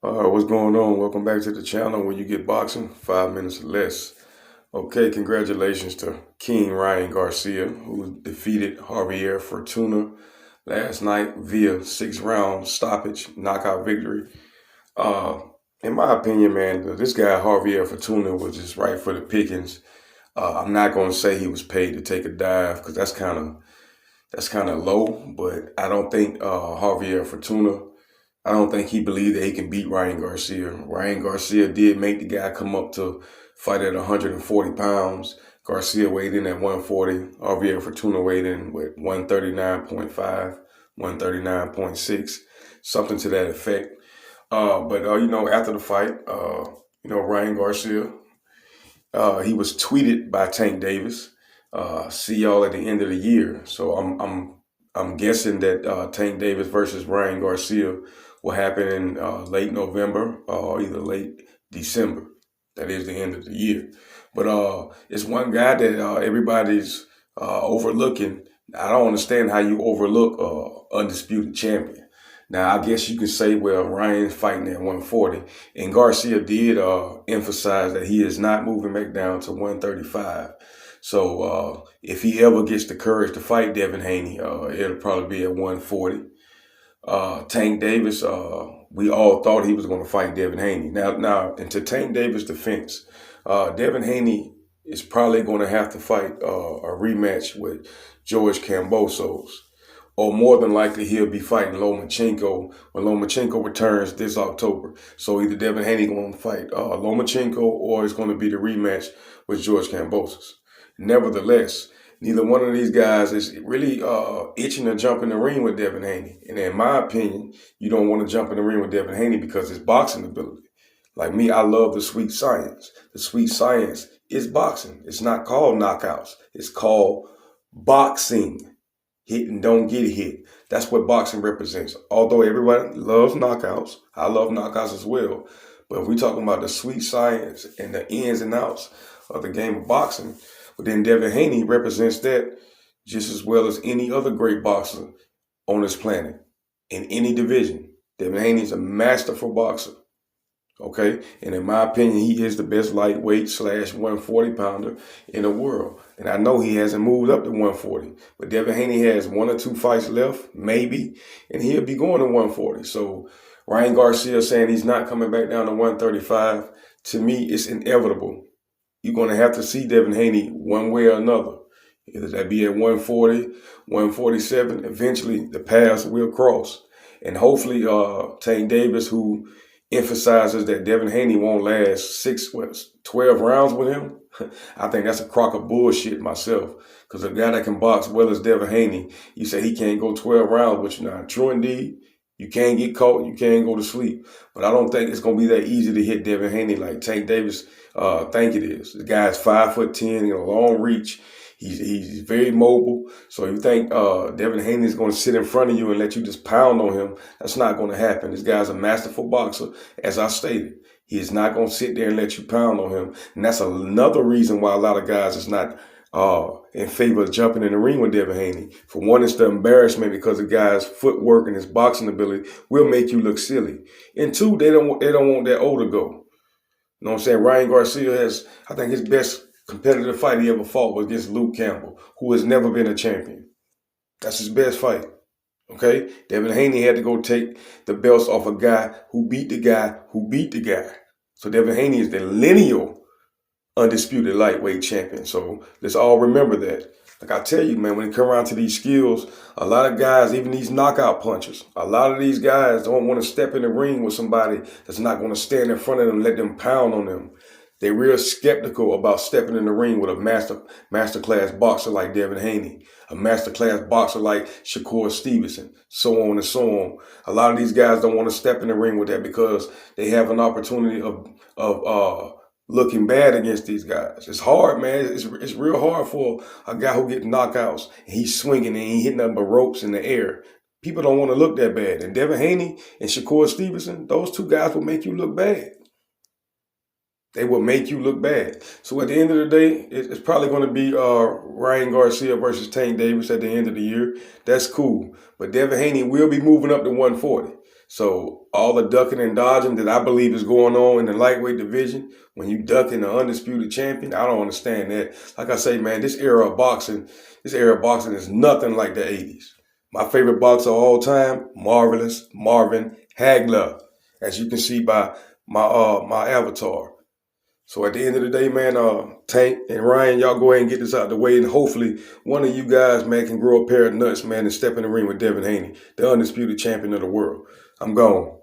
What's going on? Welcome back to the channel where you get boxing 5 minutes or less. Okay, congratulations to King Ryan Garcia, who defeated Javier Fortuna last night via 6 round stoppage knockout victory. Uh, in my opinion, man, this guy Javier Fortuna was just right for the pickings. I'm not going to say he was paid to take a dive because that's kind of low, but I don't think Javier Fortuna. I don't think he believed that he can beat Ryan Garcia. Ryan Garcia did make the guy come up to fight at 140 pounds. Garcia weighed in at 140. Javier Fortuna weighed in with 139.5, 139.6, something to that effect. But after the fight, Ryan Garcia, he was tweeted by Tank Davis. See y'all at the end of the year. So I'm guessing that Tank Davis versus Ryan Garcia will happen in late November or either late December. That is the end of the year. But it's one guy that everybody's overlooking. I don't understand how you overlook undisputed champion. Now, I guess you could say, well, Ryan's fighting at 140. And Garcia did emphasize that he is not moving back down to 135. So if he ever gets the courage to fight Devin Haney, it'll probably be at 140. Tank Davis, we all thought he was going to fight Devin Haney. Now, and to Tank Davis' defense, Devin Haney is probably going to have to fight a rematch with George Kambosos. Or more than likely, he'll be fighting Lomachenko when Lomachenko returns this October. So either Devin Haney going to fight Lomachenko or it's going to be the rematch with George Kambosos. Nevertheless, neither one of these guys is really itching to jump in the ring with Devin Haney. And in my opinion, you don't want to jump in the ring with Devin Haney because it's boxing ability. Like me, I love the sweet science. The sweet science is boxing. It's not called knockouts. It's called boxing. Hit and don't get hit. That's what boxing represents. Although everybody loves knockouts, I love knockouts as well. But if we're talking about the sweet science and the ins and outs of the game of boxing, but then Devin Haney represents that just as well as any other great boxer on this planet in any division. Devin Haney's a masterful boxer. Okay, and in my opinion, he is the best lightweight / 140 pounder in the world. And I know he hasn't moved up to 140, but Devin Haney has 1 or 2 fights left, maybe, and he'll be going to 140. So Ryan Garcia saying he's not coming back down to 135, to me, it's inevitable. You're going to have to see Devin Haney one way or another. Either that be at 140, 147, eventually the paths will cross. And hopefully Tank Davis, who emphasizes that Devin Haney won't last 12 rounds with him, I think that's a crock of bullshit myself. Because a guy that can box well as Devin Haney, you say he can't go 12 rounds with you now. True indeed. You can't get caught. You can't go to sleep. But I don't think it's going to be that easy to hit Devin Haney like Tank Davis think it is. The guy's 5'10", in a long reach. He's very mobile. So if you think Devin Haney is going to sit in front of you and let you just pound on him, that's not going to happen. This guy's a masterful boxer, as I stated. He is not going to sit there and let you pound on him. And that's another reason why a lot of guys is not in favor of jumping in the ring with Devin Haney. For one, it's the embarrassment because the guy's footwork and his boxing ability will make you look silly. And two, they don't want that older go. You know what I'm saying? Ryan Garcia has, I think his best competitive fight he ever fought was against Luke Campbell, who has never been a champion. That's his best fight. Okay? Devin Haney had to go take the belts off a guy who beat the guy who beat the guy. So Devin Haney is the lineal undisputed lightweight champion. So let's all remember that. Like I tell you, man, when it comes around to these skills, a lot of guys, even these knockout punchers, a lot of these guys don't want to step in the ring with somebody that's not going to stand in front of them and let them pound on them. They're real skeptical about stepping in the ring with a masterclass boxer like Devin Haney, a masterclass boxer like Shakur Stevenson, so on and so on. A lot of these guys don't want to step in the ring with that because they have an opportunity of looking bad against these guys. It's hard, man. It's real hard for a guy who gets knockouts and he's swinging and he hitting nothing but ropes in the air. People don't want to look that bad. And Devin Haney and Shakur Stevenson, those two guys will make you look bad. They will make you look bad. So at the end of the day, it's probably going to be Ryan Garcia versus Tank Davis at the end of the year. That's cool. But Devin Haney will be moving up to 140. So all the ducking and dodging that I believe is going on in the lightweight division, when you ducking the undisputed champion, I don't understand that. Like I say, man, this era of boxing is nothing like the 80s. My favorite boxer of all time, Marvelous Marvin Hagler, as you can see by my avatar. So at the end of the day, man, Tank and Ryan, y'all go ahead and get this out of the way, and hopefully one of you guys, man, can grow a pair of nuts, man, and step in the ring with Devin Haney, the undisputed champion of the world. I'm gone.